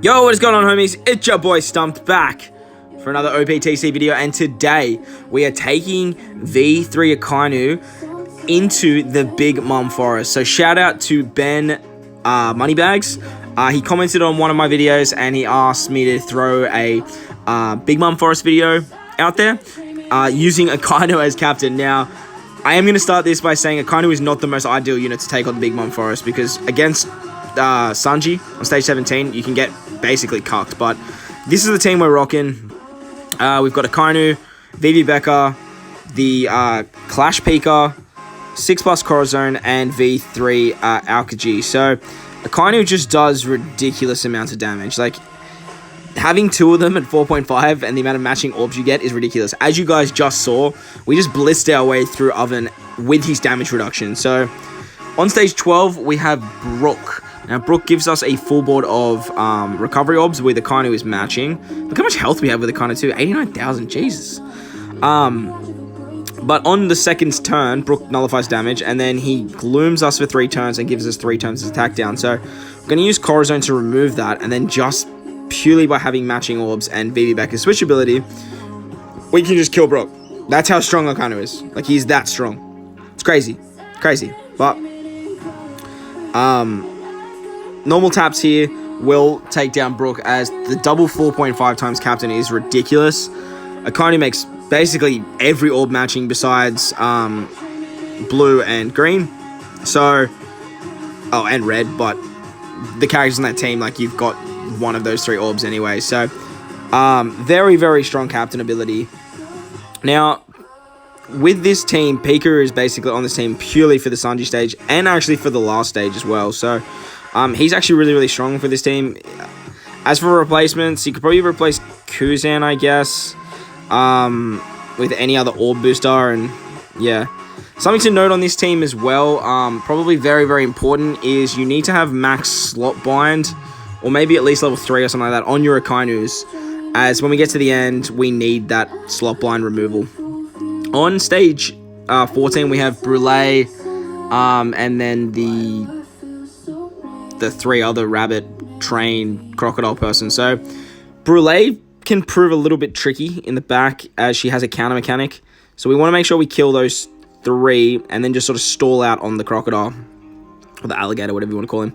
Yo, what is going on, homies? It's your boy Stumped back for another OPTC video, and today we are taking V3 Akainu into the Big Mum Forest. So shout out to Ben Moneybags. He commented on one of my videos and he asked me to throw a Big Mum Forest video out there using Akainu as captain. Now, I am going to start this by saying Akainu is not the most ideal unit to take on the Big Mum Forest, because against Sanji on stage 17, you can get basically cucked. But this is the team we're rocking. We've got Akainu, Vivi Becca, the Clash Pika, 6+ Corazon, and V3 Aokiji. So Akainu just does ridiculous amounts of damage. Like, having two of them at 4.5 and the amount of matching orbs you get is ridiculous. As you guys just saw, we just blitzed our way through Oven with his damage reduction. So on stage 12, we have Brook. Now, Brook gives us a full board of recovery orbs with Akainu is matching. Look how much health we have with Akainu too. 89,000, Jesus. But on the second turn, Brook nullifies damage, and then he glooms us for 3 turns and gives us 3 turns of attack down. So I'm going to use Corazon to remove that, and then just purely by having matching orbs and Vivi Becca's switch ability, we can just kill Brook. That's how strong Akainu is. Like, he's that strong. It's crazy. Crazy. But normal taps here will take down Brook, as the double 4.5 times captain is ridiculous. Akainu makes basically every orb matching besides blue and green. So, oh, and red, but the characters on that team, like, you've got one of those 3 orbs anyway. So, very, very strong captain ability. Now, with this team, Pika is basically on this team purely for the Sanji stage and actually for the last stage as well. So, he's actually really, really strong for this team. As for replacements, you could probably replace Kuzan, I guess, with any other orb booster, and yeah. Something to note on this team as well, probably very, very important, is you need to have max slot bind, or maybe at least level 3 or something like that, on your Akainus, as when we get to the end, we need that slot blind removal. On stage 14, we have Brûlé, and then the 3 other rabbit train crocodile person. So Brûlé can prove a little bit tricky in the back, as she has a counter mechanic. So we want to make sure we kill those 3 and then just sort of stall out on the crocodile, or the alligator, whatever you want to call him.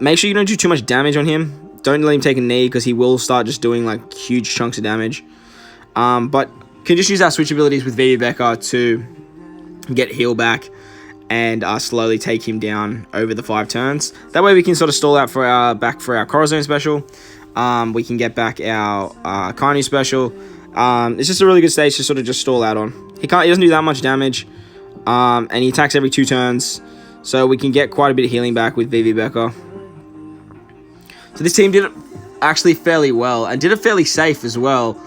Make sure you don't do too much damage on him. Don't let him take a knee, because he will start just doing like huge chunks of damage. But can just use our switch abilities with Vivi Becca to get heal back and slowly take him down over the 5 turns. That way we can sort of stall out for our Corazon special. We can get back our Akainu special. It's just a really good stage to sort of just stall out on. He doesn't do that much damage, and he attacks every 2 turns, so we can get quite a bit of healing back with Vivi Becca. So this team did it actually fairly well, and did it fairly safe as well.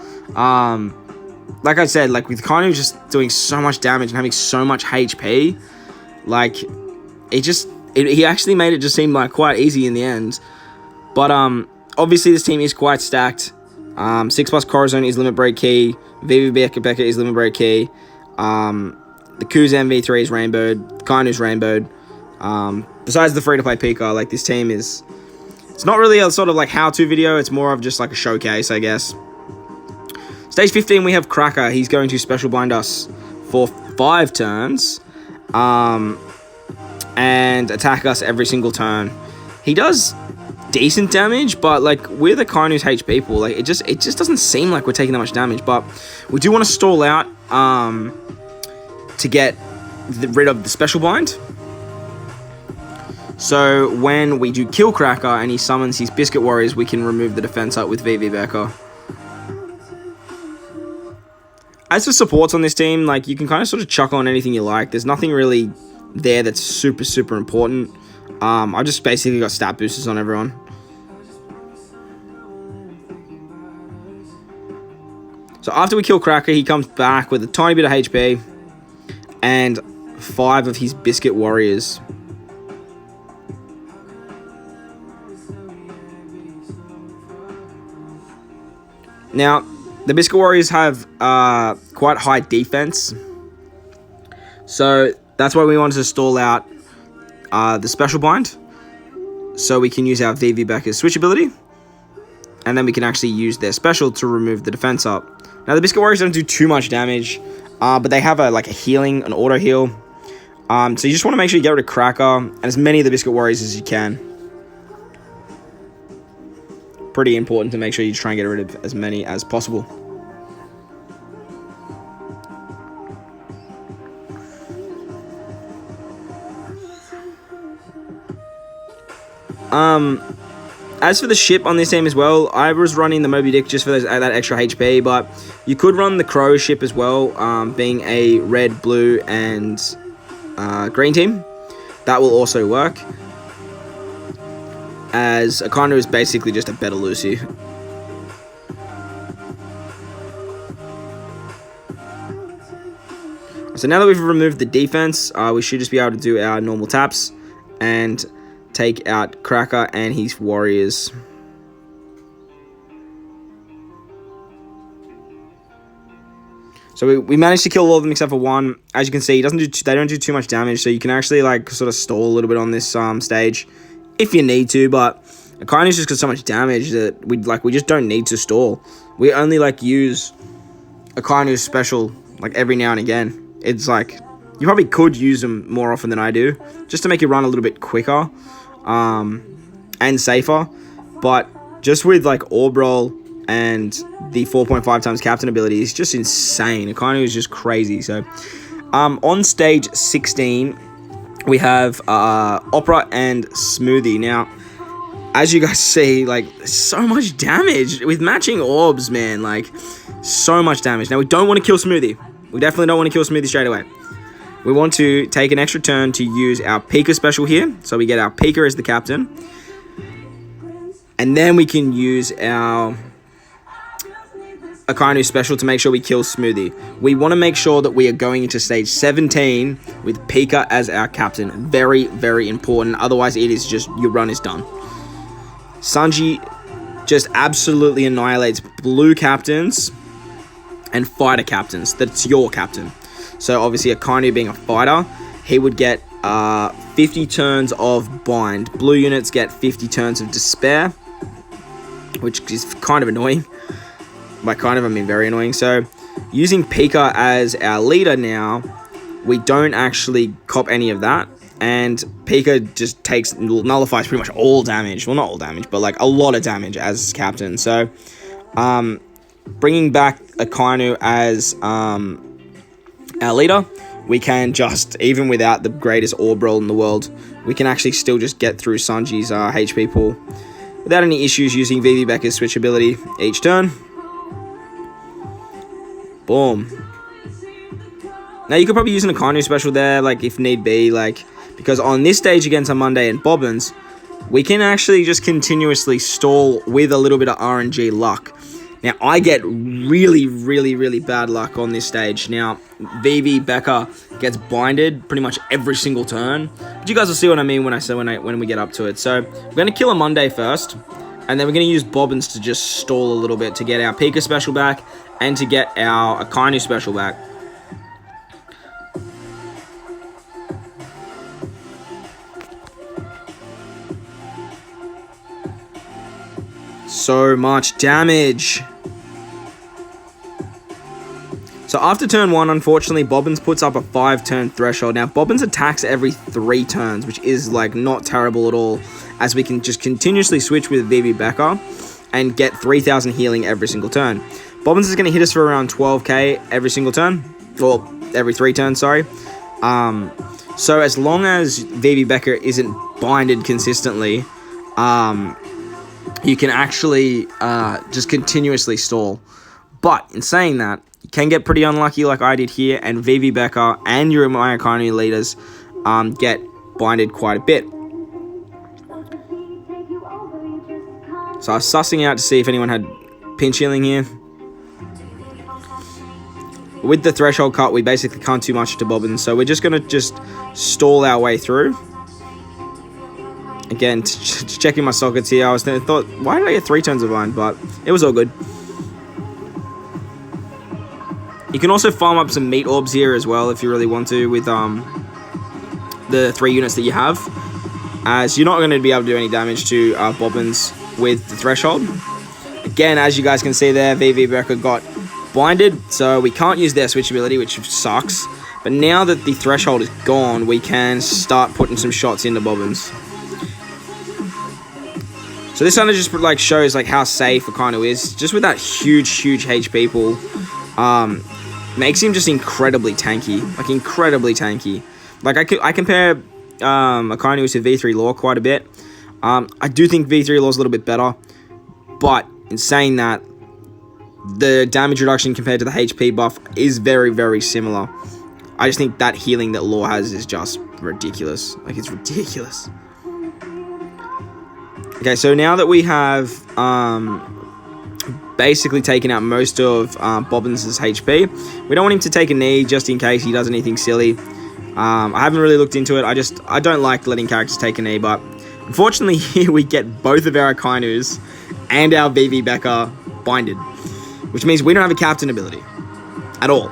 Like I said, like with Akainu just doing so much damage and having so much HP, like he actually made it just seem like quite easy in the end. But obviously this team is quite stacked. 6+ Corazon is limit break key. Vivi Becca is limit break key. The Kuzan V3 is rainbowed. Akainu is rainbowed. Besides the free-to-play Pika, like, this team is... It's not really a sort of like how-to video. It's more of just like a showcase, I guess. Stage 15, we have Cracker. He's going to special blind us for 5 turns. And attack us every single turn. He does decent damage, but like with Akainu's HP pool, like it just doesn't seem like we're taking that much damage. But we do want to stall out to get rid of the special bind. So when we do kill Cracker and he summons his Biscuit Warriors, we can remove the defense up with Vivi Becca. As for supports on this team, like, you can kind of sort of chuck on anything you like. There's nothing really there that's super, super important. I just basically got stat boosters on everyone. So after we kill Cracker, he comes back with a tiny bit of HP and 5 of his Biscuit Warriors. Now, the Biscuit Warriors have quite high defense, so that's why we wanted to stall out the special bind. so we can use our Vivi Becca's switch ability. and then we can actually use their special to remove the defense up. Now, the Biscuit Warriors don't do too much damage, but they have a healing, an auto heal. So you just want to make sure you get rid of Cracker and as many of the Biscuit Warriors as you can. Pretty important to make sure you try and get rid of as many as possible. As for the ship on this team as well, I was running the Moby Dick just for that extra HP, but you could run the Crow ship as well, being a red, blue, and green team. That will also work, as Akainu is basically just a better Lucy. So now that we've removed the defense, we should just be able to do our normal taps and take out Cracker and his warriors. So we managed to kill all of them except for one. As you can see, they don't do too much damage, so you can actually sort of stall a little bit on this stage if you need to. But Akainu's just got so much damage that we just don't need to stall. We only use Akainu's special every now and again. It's you probably could use them more often than I do, just to make it run a little bit quicker and safer. But just with Orb Roll and the 4.5 times captain ability is just insane. Akainu is just crazy. So on stage 16 we have Opera and Smoothie. Now, as you guys see, so much damage with matching orbs, man. So much damage. Now, we don't want to kill Smoothie. We definitely don't want to kill Smoothie straight away. We want to take an extra turn to use our Pika special here. So we get our Pika as the captain. And then we can use our Akainu special to make sure we kill Smoothie. We want to make sure that we are going into stage 17 with Pika as our captain. Very, very important. Otherwise, it is just, your run is done. Sanji just absolutely annihilates blue captains and fighter captains. That's your captain. So obviously Akainu being a fighter, he would get 50 turns of bind. Blue units get 50 turns of despair, which is kind of annoying. By kind of, I mean very annoying. So using Pika as our leader now, we don't actually cop any of that. And Pika just nullifies pretty much all damage. Well, not all damage, but a lot of damage as captain. So bringing back Akainu as our leader, we can just, even without the greatest orb roll in the world, we can actually still just get through Sanji's HP pool without any issues using Vivi Becca's switch ability each turn. Boom. Now, you could probably use an Akainu special there, if need be, because on this stage against Monday and Bobbins, we can actually just continuously stall with a little bit of RNG luck. Now, I get really, really, really bad luck on this stage. Now, Vivi Becca gets binded pretty much every single turn. But you guys will see what I mean when we get up to it. So, we're going to kill a Monday first. And then we're going to use Bobbins to just stall a little bit to get our Pika special back and to get our Akainu special back. So much damage. So after turn 1, unfortunately, Bobbins puts up a 5-turn threshold. Now, Bobbins attacks every 3 turns, which is not terrible at all, as we can just continuously switch with Vivi Becca and get 3,000 healing every single turn. Bobbins is going to hit us for around 12k every single turn, or every 3 turns, sorry. So as long as Vivi Becca isn't binded consistently, you can actually just continuously stall. But in saying that, you can get pretty unlucky like I did here, and Vivi Becca and your Akainu leaders get binded quite a bit. So I was sussing out to see if anyone had pinch healing here. With the threshold cut, we basically can't do much to Bobbins, so we're just going to stall our way through. Again, checking my sockets here, I thought, why did I get 3 turns of bind? But it was all good. You can also farm up some meat orbs here as well if you really want to with the 3 units that you have, as you're not going to be able to do any damage to Bobbins with the threshold. Again, as you guys can see there, VV Becca got blinded, so we can't use their switch ability, which sucks. But now that the threshold is gone, we can start putting some shots into Bobbins. So this kind of just like shows like how safe Akainu is, just with that huge HP pool. Makes him just incredibly tanky, like incredibly tanky. Like I compare Akainu to V3 Law quite a bit. I do think V3 Law is a little bit better, but in saying that, the damage reduction compared to the HP buff is very similar. I just think that healing that Law has is just ridiculous. Like, it's ridiculous. Okay, so now that we have basically taken out most of Bobbins' HP, we don't want him to take a knee just in case he does anything silly. I haven't really looked into it. I don't like letting characters take a knee, but unfortunately here we get both of our Akainus and our VV Becca binded, which means we don't have a captain ability at all.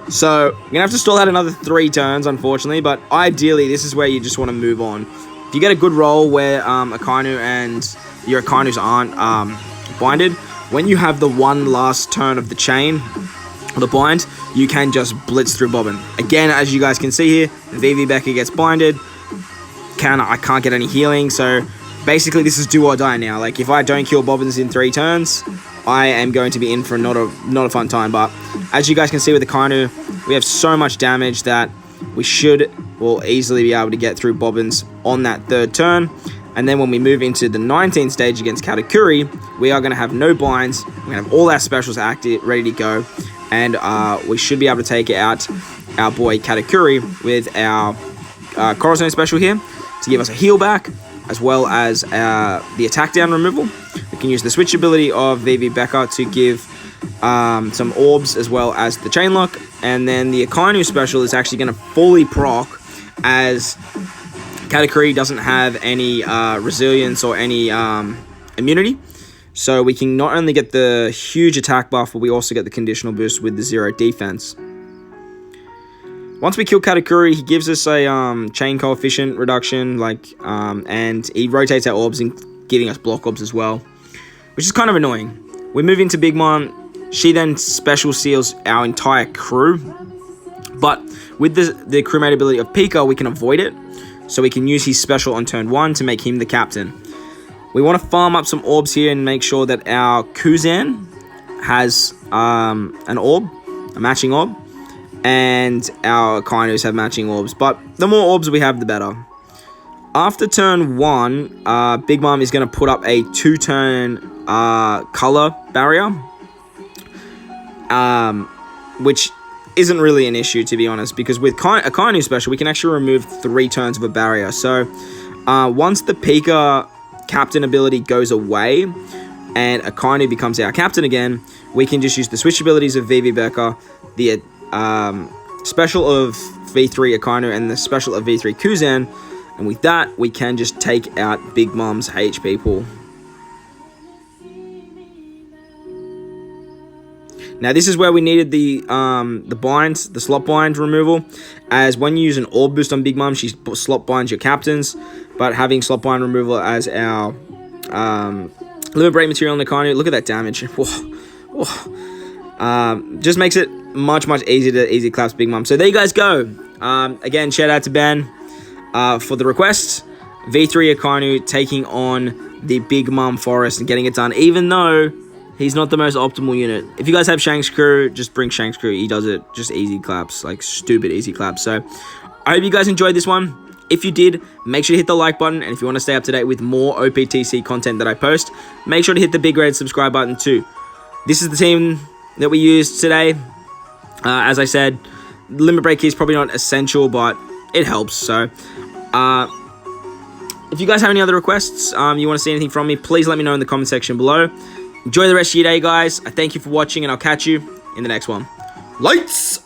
So we're gonna have to stall out another 3 turns, unfortunately, but ideally this is where you just want to move on. If you get a good roll where Akainu and your Akainus aren't binded, when you have the one last turn of the chain, or the bind, you can just blitz through Bobbin. Again, as you guys can see here, the VV Becca gets binded. I can't get any healing, so basically this is do or die now. Like, if I don't kill Bobbins in 3 turns, I am going to be in for not a fun time. But as you guys can see with the Akainu, we have so much damage that we will easily be able to get through Bobbins on that 3rd turn. And then when we move into the 19th stage against Katakuri, we are going to have no binds. We're going to have all our specials active, ready to go. And we should be able to take out our boy Katakuri with our Corazon special here to give us a heal back, as well as the attack down removal. We can use the switch ability of VV Becca to give some orbs, as well as the chain lock. And then the Akainu special is actually going to fully proc, as Katakuri doesn't have any resilience or any immunity. So we can not only get the huge attack buff, but we also get the conditional boost with the 0 defense. Once we kill Katakuri, he gives us a chain coefficient reduction, and he rotates our orbs, giving us block orbs as well, which is kind of annoying. We move into Big Mom. She then special seals our entire crew, but with the crewmate ability of Pika, we can avoid it, so we can use his special on turn 1 to make him the captain. We want to farm up some orbs here and make sure that our Kuzan has an orb, a matching orb, and our Akainus have matching orbs, but the more orbs we have, the better. After turn 1, Big Mom is going to put up a 2-turn color barrier, which isn't really an issue, to be honest, because with Akainu special, we can actually remove 3 turns of a barrier. So once the Pika captain ability goes away and Akainu becomes our captain again, we can just use the switch abilities of VV Becca, the special of V3 Akainu, and the special of V3 Kuzan, and with that, we can just take out Big Mom's HP pool. Now, this is where we needed the binds, the slot bind removal, as when you use an orb boost on Big Mom, she slot binds your captains, but having slot bind removal as our limit break material on the Akainu, look at that damage. Whoa. Just makes it much easier to easy claps Big Mom. So there you guys go. Again, shout out to Ben for the request. V3 Akainu taking on the Big Mom Forest and getting it done, even though he's not the most optimal unit. If you guys have Shanks Crew, just bring Shanks Crew. He does it just easy claps, like stupid easy claps. So I hope you guys enjoyed this one. If you did, make sure to hit the like button, and if you want to stay up to date with more OPTC content that I post, make sure to hit the big red subscribe button too. This is the team that we used today. As I said, limit break is probably not essential, but it helps. So if you guys have any other requests, you want to see anything from me, please let me know in the comment section below. Enjoy the rest of your day, guys. I thank you for watching, and I'll catch you in the next one. Lights